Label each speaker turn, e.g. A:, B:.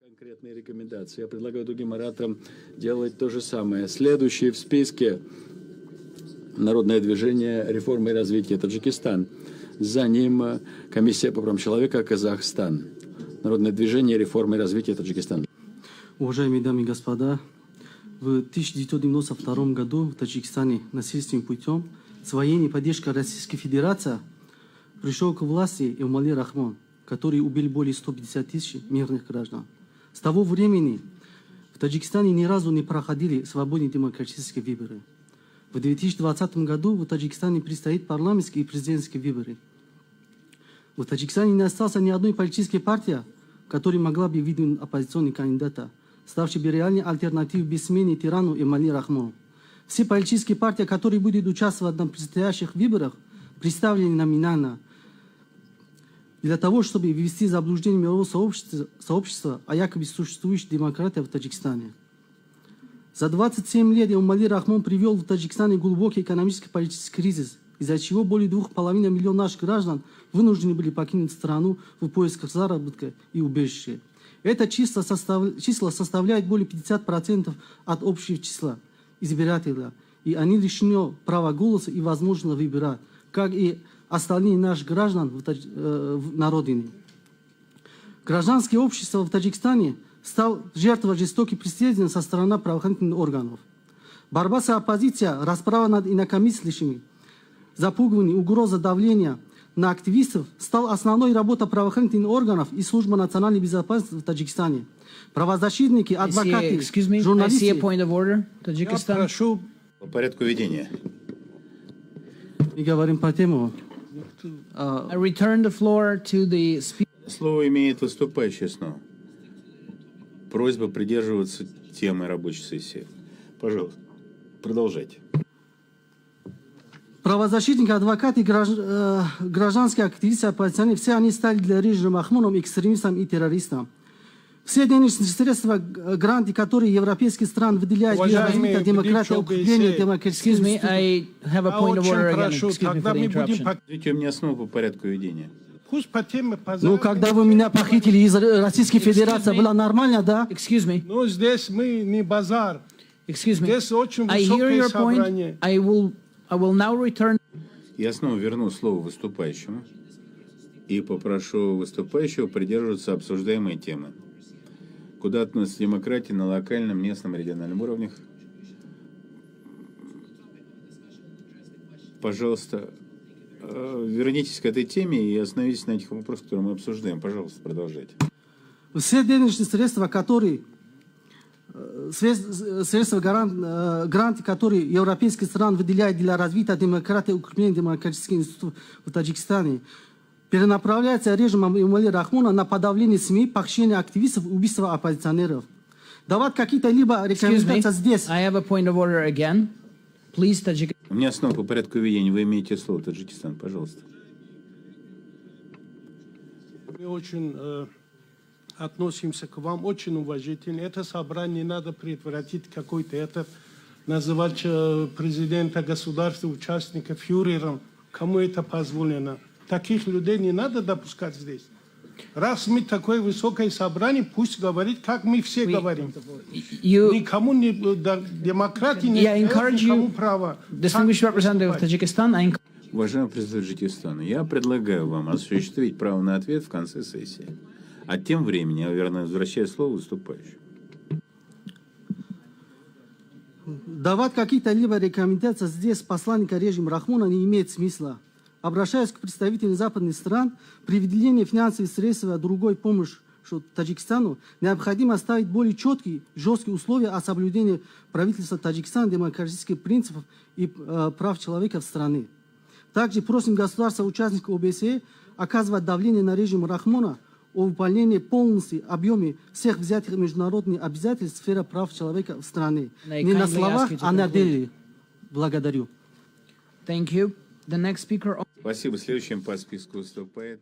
A: Конкретные рекомендации. Я предлагаю другим ораторам делать то же самое. Следующий в списке Народное движение реформы и развития Таджикистан. За ним Комиссия по правам человека Казахстан. Народное движение реформы и развития Таджикистан.
B: Уважаемые дамы и господа, в 1992 году в Таджикистане насильственным путем с военной поддержкой Российской Федерации пришел к власти Эмомали Рахмон, который убил более 150 тысяч мирных граждан. С того времени в Таджикистане ни разу не проходили свободные демократические выборы. В 2020 году в Таджикистане предстоит парламентские и президентские выборы. В Таджикистане не осталось ни одной политической партии, которая могла бы выдвинуть оппозиционного кандидата, ставший бы реальной альтернативой бессменной тирану Эмомали Рахмону. Все политические партии, которые будут участвовать на предстоящих выборах, представлены номинально для того, чтобы ввести в заблуждение мирового сообщества о якобы существующей демократии в Таджикистане. За 27 лет Эмомали Рахмон привел в Таджикистане глубокий экономический и политический кризис, из-за чего более 2,5 миллиона наших граждан вынуждены были покинуть страну в поисках заработка и убежища. Это число составляет более 50% от общего числа избирателей, и они лишены права голоса и возможности выбирать, как и остальные наши граждан на родине. Гражданское общество в Таджикистане стало жертвой жестоких преследований со стороны правоохранительных органов. Борьба с оппозицией, расправа над инакомыслящими, запугивание, угроза давления на активистов стала основной работой правоохранительных органов и службы национальной безопасности в Таджикистане. Правозащитники, адвокаты, журналисты...
C: Я прошу
D: по порядку ведения.
B: Мы говорим по тему.
C: I return the floor to the speaker.
D: Слово имеет выступающий снова. Просьба придерживаться темы рабочей сессии. Пожалуйста, продолжайте.
B: Правозащитники, адвокаты, гражданские активисты, оппозиционеры, все они стали для режима Рахмоном экстремистом и террористом. Все денежные средства, гранты, которые европейские страны выделяют для развития демократии, укрепления демократических институтов.
D: Скажите, у меня снова по порядку ведения.
B: Ну, когда вы меня похитили из Российской Федерации, было нормально, да?
C: Ну, здесь мы не базар. Здесь очень высокое собрание. I will now return.
D: Я снова верну слово выступающему и попрошу выступающего придерживаться обсуждаемой темы. Куда относится демократия на локальном, местном, региональном уровнях? Пожалуйста, вернитесь к этой теме и остановитесь на этих вопросах, которые мы обсуждаем. Пожалуйста, продолжайте.
B: Все денежные средства, гранты, которые европейские страны выделяют для развития демократии и укрепления демократических институтов в Таджикистане, перенаправляется режимом Эмомали Рахмона на подавление СМИ, похищение активистов, убийство оппозиционеров. Давать какие-то либо рекомендации здесь.
C: I have a point of order again. Please, Tajikistan.
D: У меня снова по порядку ведения. Вы имеете слово, Таджикистан, пожалуйста.
C: Мы очень относимся к вам очень уважительно. Это собрание надо превратить какой-то называть президента государства, участника фюрером. Кому это позволено? Таких людей не надо допускать здесь. Раз мы такое высокое собрание, пусть говорит, как мы все говорим. Никому не демократии не дает никому права.
D: Уважаемый президент Таджикистана, я предлагаю вам осуществить право на ответ в конце сессии. А тем временем я, верно, возвращаю слово выступающему.
B: Давать какие-то либо рекомендации здесь посланника режима Рахмона не имеет смысла. Обращаясь к представителям западных стран, при выделении финансовых средств и другой помощи Таджикистану необходимо ставить более четкие, жесткие условия о соблюдении правительства Таджикистана демократических принципов и прав человека в стране. Также просим государства-участников ОБСЕ оказывать давление на режим Рахмона о выполнении полностью объема всех взятых международных обязательств в сфере прав человека в стране. Не на словах, а на деле. Благодарю.
C: Thank you. The next speaker.
D: Спасибо. Следующим по списку выступает